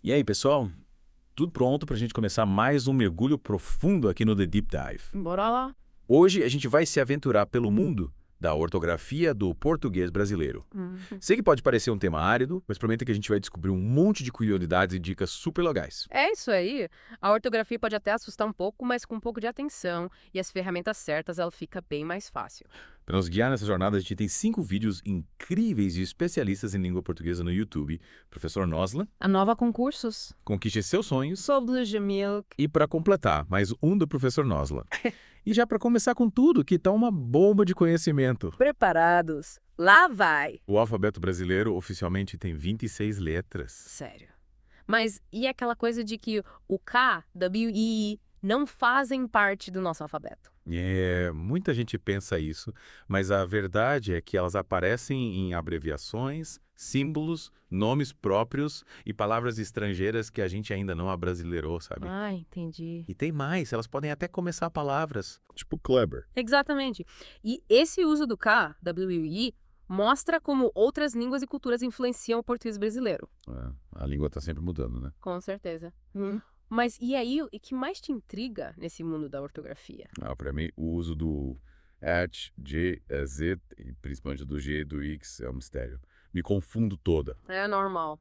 E aí, pessoal? Tudo pronto para a gente começar mais um mergulho profundo aqui no The Deep Dive. Bora lá. Hoje a gente vai se aventurar pelo mundo da ortografia do português brasileiro. Sei que pode parecer um tema árido, mas prometo que a gente vai descobrir um monte de curiosidades e dicas super legais. É isso aí. A ortografia pode até assustar um pouco, mas com um pouco de atenção e as ferramentas certas, ela fica bem mais fácil. Para nos guiar nessa jornada, a gente tem 5 vídeos incríveis de especialistas em língua portuguesa no YouTube. Professor Nosla, A nova concursos. conquiste seus sonhos. Sobre Jamil. E para completar, mais um do Professor Nosla. E já para começar com tudo, que tá uma bomba de conhecimento. Preparados? Lá vai. O alfabeto brasileiro oficialmente tem 26 letras. Sério. Mas e aquela coisa de que o K, W e I não fazem parte do nosso alfabeto? Muita gente pensa isso, mas a verdade é que elas aparecem em abreviações, símbolos, nomes próprios e palavras estrangeiras que a gente ainda não abrasileirou, sabe? Ah, entendi. E tem mais, elas podem até começar palavras. Tipo Kleber. Exatamente. E esse uso do K, W e I, mostra como outras línguas e culturas influenciam o português brasileiro. A língua está sempre mudando, né? Com certeza. Mas e aí, o que mais te intriga nesse mundo da ortografia? Para mim, o uso do H, G, Z, e principalmente do G e do X, é um mistério. Me confundo toda. É normal.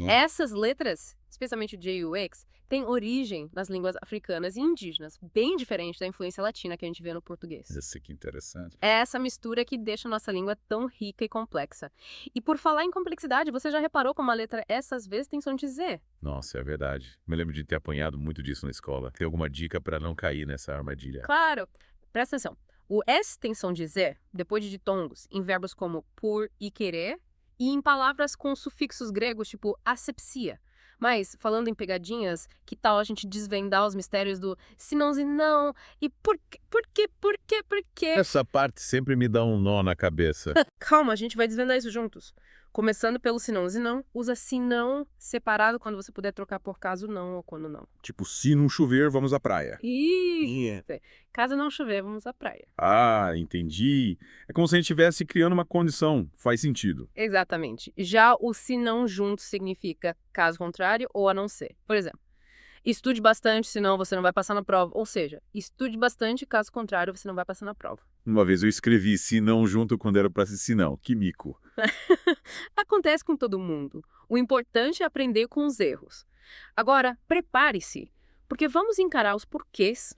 Essas letras, especialmente o J e o X, têm origem nas línguas africanas e indígenas, bem diferente da influência latina que a gente vê no português. Isso que interessante. É essa mistura que deixa a nossa língua tão rica e complexa. E por falar em complexidade, você já reparou como a letra S às vezes tem som de Z? Nossa, é verdade. Me lembro de ter apanhado muito disso na escola. Tem alguma dica para não cair nessa armadilha? Claro! Presta atenção. O S tem som de Z depois de ditongos em verbos como por e querer e em palavras com sufixos gregos tipo asepsia. Mas, falando em pegadinhas, que tal a gente desvendar os mistérios do se não e por quê? Essa parte sempre me dá um nó na cabeça. Calma, a gente vai desvendar isso juntos. Começando pelo se não, usa se não separado quando você puder trocar por caso não ou quando não. Tipo, se não chover, vamos à praia. Ih, caso não chover, vamos à praia. Ah, entendi. É como se a gente estivesse criando uma condição. Faz sentido. Exatamente. Já o se não junto significa caso contrário ou a não ser. Por exemplo, estude bastante, senão você não vai passar na prova. Ou seja, estude bastante, caso contrário, você não vai passar na prova. Uma vez eu escrevi se não junto quando era para ser se não. Que mico. Acontece com todo mundo. O importante é aprender com os erros. Agora, prepare-se, porque vamos encarar os porquês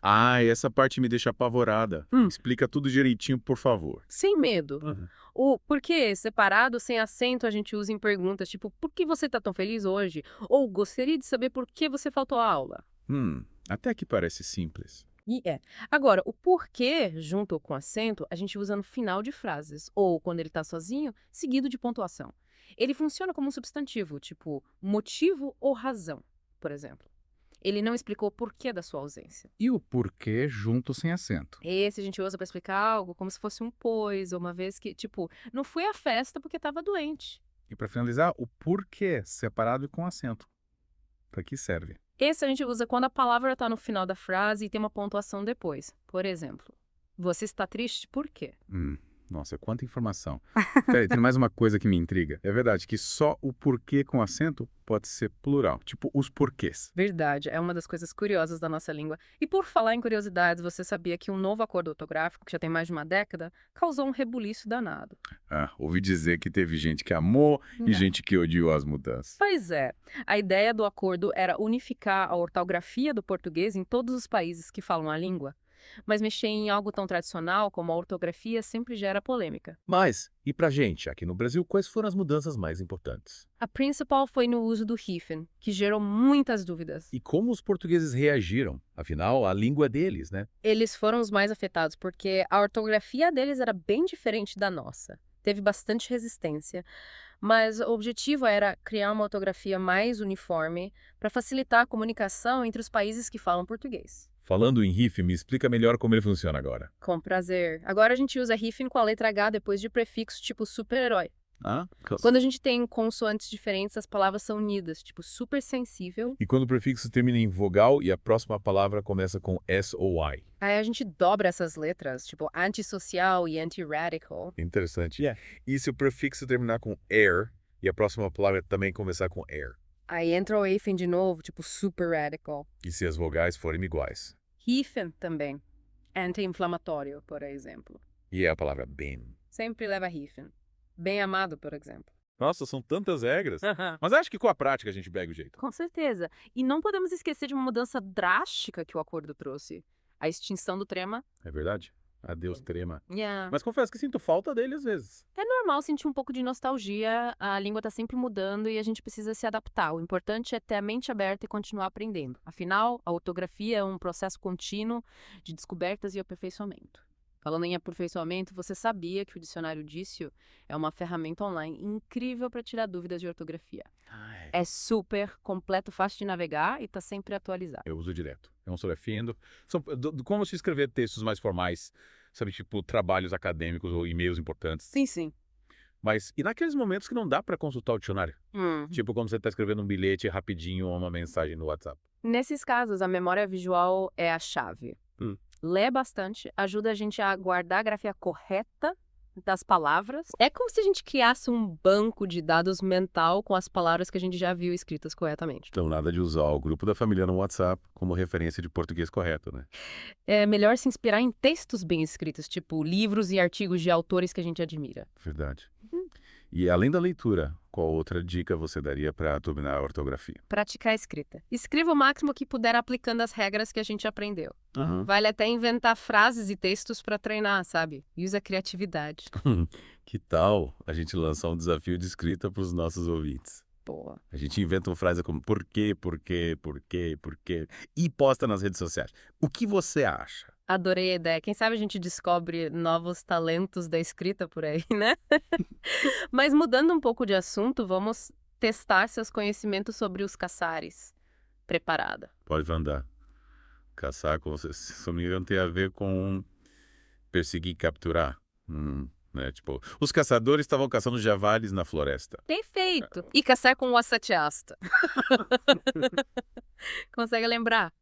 Essa parte me deixa apavorada. Explica tudo direitinho, por favor. sem medo. O porquê separado, sem acento, a gente usa em perguntas tipo, por que você está tão feliz hoje? Ou gostaria de saber por que você faltou à aula? Até que parece simples. E é. Agora, o porquê, junto com acento, a gente usa no final de frases, ou quando ele está sozinho, seguido de pontuação. Ele funciona como um substantivo, tipo motivo ou razão, por exemplo. Ele não explicou o porquê da sua ausência. E o porquê junto sem acento. Esse a gente usa para explicar algo como se fosse um pois, ou uma vez que, tipo, não fui à festa porque estava doente. E para finalizar, o porquê separado e com acento. Para que serve? Esse a gente usa quando a palavra está no final da frase e tem uma pontuação depois. Por exemplo, você está triste por quê? Nossa, quanta informação. Peraí, tem mais uma coisa que me intriga. É verdade que só o porquê com acento pode ser plural, tipo os porquês. Verdade, é uma das coisas curiosas da nossa língua. E por falar em curiosidades, você sabia que um novo acordo ortográfico, que já tem mais de uma década, causou um rebuliço danado? Ouvi dizer que teve gente que amou e gente que odiou as mudanças. Pois é. A ideia do acordo era unificar a ortografia do português em todos os países que falam a língua. Mas mexer em algo tão tradicional como a ortografia sempre gera polêmica. Mas, e pra gente, aqui no Brasil, quais foram as mudanças mais importantes? A principal foi no uso do hífen, que gerou muitas dúvidas. E como os portugueses reagiram? Afinal, a língua é deles, né? Eles foram os mais afetados porque a ortografia deles era bem diferente da nossa. Teve bastante resistência, mas o objetivo era criar uma ortografia mais uniforme para facilitar a comunicação entre os países que falam português. Falando em hífen, me explica melhor como ele funciona agora. Com prazer. Agora a gente usa hífen com a letra H depois de prefixo tipo super-herói. Quando a gente tem consoantes diferentes, as palavras são unidas, tipo super sensível. E quando o prefixo termina em vogal e a próxima palavra começa com S ou Y? Aí a gente dobra essas letras, tipo antissocial e anti-radical. Interessante. E se o prefixo terminar com air e a próxima palavra também começar com air? Aí entra o hífen de novo, tipo super radical. E se as vogais forem iguais? Hífen também. Anti-inflamatório, por exemplo. E é a palavra bem. Sempre leva hífen. Bem amado, por exemplo. Nossa, são tantas regras. Mas acho que com a prática a gente pega o jeito. Com certeza. E não podemos esquecer de uma mudança drástica que o acordo trouxe. A extinção do trema. É verdade? Adeus, trema. Yeah. Mas confesso que sinto falta dele às vezes. É normal sentir um pouco de nostalgia, a língua tá sempre mudando e a gente precisa se adaptar. O importante é ter a mente aberta e continuar aprendendo. Afinal, a ortografia é um processo contínuo de descobertas e aperfeiçoamento. Falando em aperfeiçoamento, você sabia que o dicionário Dício é uma ferramenta online incrível para tirar dúvidas de ortografia. É super completo, fácil de navegar e tá sempre atualizado. Eu uso direto. É um surfando. Como se escrever textos mais formais, sabe, tipo trabalhos acadêmicos ou e-mails importantes. Sim. Mas e naqueles momentos que não dá para consultar o dicionário? Tipo quando você está escrevendo um bilhete rapidinho ou uma mensagem no WhatsApp. Nesses casos, a memória visual é a chave. Lê bastante, ajuda a gente a guardar a grafia correta das palavras. É como se a gente criasse um banco de dados mental com as palavras que a gente já viu escritas corretamente. Então nada de usar o grupo da família no WhatsApp como referência de português correto, né? É melhor se inspirar em textos bem escritos, tipo livros e artigos de autores que a gente admira. Verdade. E além da leitura, qual outra dica você daria para dominar a ortografia? Praticar a escrita. Escreva o máximo que puder aplicando as regras que a gente aprendeu. Vale até inventar frases e textos para treinar, sabe? Use a criatividade. Que tal a gente lançar um desafio de escrita para os nossos ouvintes? Boa. A gente inventa uma frase como por quê, e posta nas redes sociais. O que você acha? Adorei a ideia. Quem sabe a gente descobre novos talentos da escrita por aí, né? Mas mudando um pouco de assunto, vamos testar seus conhecimentos sobre os caçares. Preparada. Pode andar. Caçar, se não me engano, tem a ver com perseguir e capturar. Né? Tipo, os caçadores estavam caçando javalis na floresta. Perfeito. E caçar com o assatiasta. Consegue lembrar?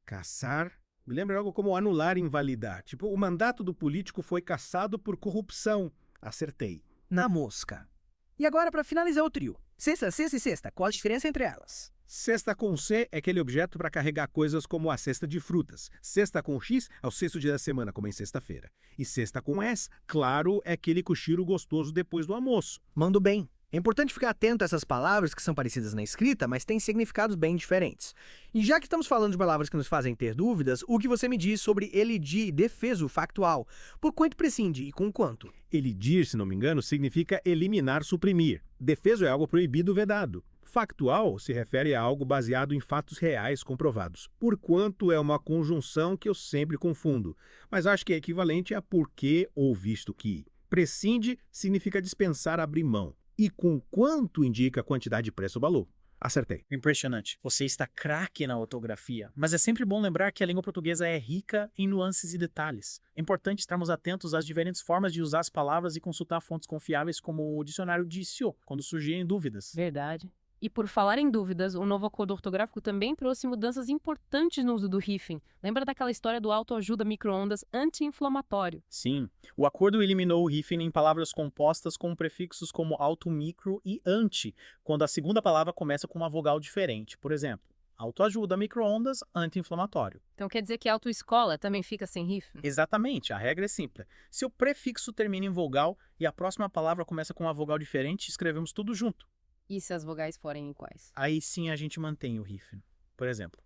Caçar. Me lembra algo como anular e invalidar. Tipo, o mandato do político foi cassado por corrupção. Acertei. Na mosca. E agora, para finalizar o trio. Sexta e sexta, qual a diferença entre elas? Cesta com C é aquele objeto para carregar coisas como a cesta de frutas. Cesta com X é o sexto dia da semana, como em sexta-feira. E cesta com S, claro, é aquele cochilo gostoso depois do almoço. Mando bem. É importante ficar atento a essas palavras que são parecidas na escrita, mas têm significados bem diferentes. E já que estamos falando de palavras que nos fazem ter dúvidas, o que você me diz sobre elidir, defeso, factual? Por quanto prescinde e com quanto? Elidir, se não me engano, significa eliminar, suprimir. Defeso é algo proibido, vedado. Factual se refere a algo baseado em fatos reais comprovados. Por quanto é uma conjunção que eu sempre confundo, mas acho que é equivalente a porque ou visto que. Prescinde significa dispensar, abrir mão. E com quanto indica a quantidade de preço ou valor. Acertei. Impressionante. Você está craque na ortografia, mas é sempre bom lembrar que a língua portuguesa é rica em nuances e detalhes. É importante estarmos atentos às diferentes formas de usar as palavras e consultar fontes confiáveis como o dicionário Dício, quando surgirem dúvidas. Verdade. E por falar em dúvidas, o novo acordo ortográfico também trouxe mudanças importantes no uso do hífen. Lembra daquela história do autoajuda micro-ondas anti-inflamatório? Sim, o acordo eliminou o hífen em palavras compostas com prefixos como auto, micro e anti, quando a segunda palavra começa com uma vogal diferente. Por exemplo, autoajuda micro-ondas anti-inflamatório. Então quer dizer que autoescola também fica sem hífen? Exatamente, a regra é simples. Se o prefixo termina em vogal e a próxima palavra começa com uma vogal diferente, escrevemos tudo junto. E se as vogais forem iguais? Aí sim a gente mantém o hífen. Por exemplo,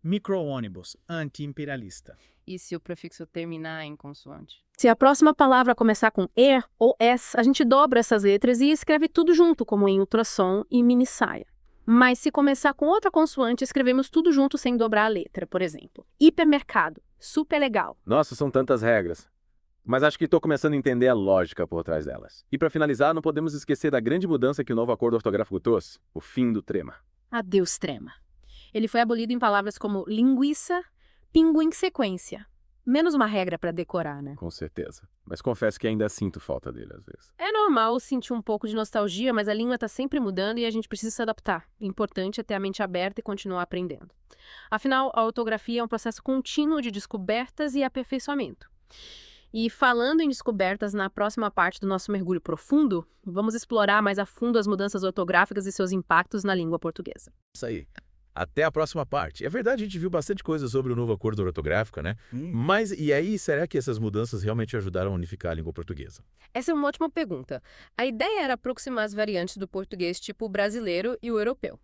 micro-ônibus, anti-imperialista. E se o prefixo terminar em consoante? Se a próxima palavra começar com er ou s, a gente dobra essas letras e escreve tudo junto, como em ultrassom e mini saia. Mas se começar com outra consoante, escrevemos tudo junto sem dobrar a letra, por exemplo. Hipermercado, super legal. Nossa, são tantas regras. Mas acho que estou começando a entender a lógica por trás delas. E para finalizar, não podemos esquecer da grande mudança que o novo acordo ortográfico trouxe, o fim do trema. Adeus, trema. Ele foi abolido em palavras como linguiça, pinguim sequência. Menos uma regra para decorar, né? Com certeza. Mas confesso que ainda sinto falta dele às vezes. É normal sentir um pouco de nostalgia, mas a língua está sempre mudando e a gente precisa se adaptar. O importante é ter a mente aberta e continuar aprendendo. Afinal, a ortografia é um processo contínuo de descobertas e aperfeiçoamento. E falando em descobertas, na próxima parte do nosso mergulho profundo, vamos explorar mais a fundo as mudanças ortográficas e seus impactos na língua portuguesa. Isso aí. Até a próxima parte. É verdade, a gente viu bastante coisa sobre o novo acordo ortográfico, né? Mas, e aí, será que essas mudanças realmente ajudaram a unificar a língua portuguesa? Essa é uma ótima pergunta. A ideia era aproximar as variantes do português tipo o brasileiro e o europeu.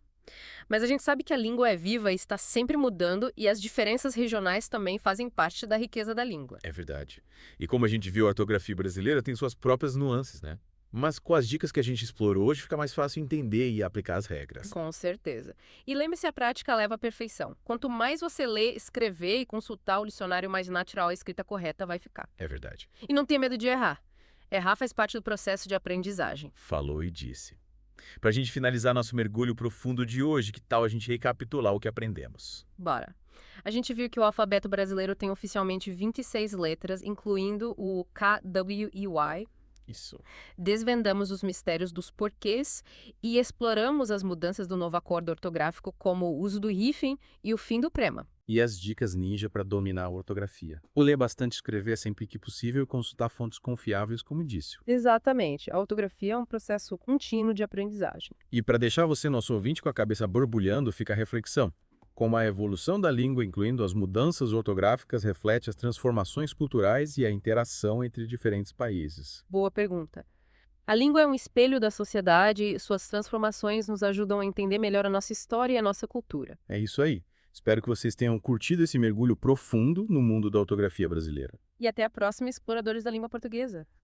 Mas a gente sabe que a língua é viva e está sempre mudando, e as diferenças regionais também fazem parte da riqueza da língua. É verdade. E como a gente viu, a ortografia brasileira tem suas próprias nuances, né? Mas com as dicas que a gente explorou hoje, fica mais fácil entender e aplicar as regras. Com certeza. E lembre-se, a prática leva à perfeição. Quanto mais você ler, escrever e consultar o dicionário, mais natural a escrita correta vai ficar. É verdade. E não tenha medo de errar. Errar faz parte do processo de aprendizagem. Falou e disse. Para a gente finalizar nosso mergulho profundo de hoje, que tal a gente recapitular o que aprendemos? Bora. A gente viu que o alfabeto brasileiro tem oficialmente 26 letras, incluindo o K, W e Y. Isso. Desvendamos os mistérios dos porquês e exploramos as mudanças do novo acordo ortográfico, como o uso do hífen e o fim do prema. E as dicas ninja para dominar a ortografia. O ler bastante, escrever sempre que possível e consultar fontes confiáveis, como disse. Exatamente. A ortografia é um processo contínuo de aprendizagem. E para deixar você, nosso ouvinte, com a cabeça borbulhando, fica a reflexão. Como a evolução da língua, incluindo as mudanças ortográficas, reflete as transformações culturais e a interação entre diferentes países. Boa pergunta. A língua é um espelho da sociedade e suas transformações nos ajudam a entender melhor a nossa história e a nossa cultura. É isso aí. Espero que vocês tenham curtido esse mergulho profundo no mundo da ortografia brasileira. E até a próxima, exploradores da língua portuguesa.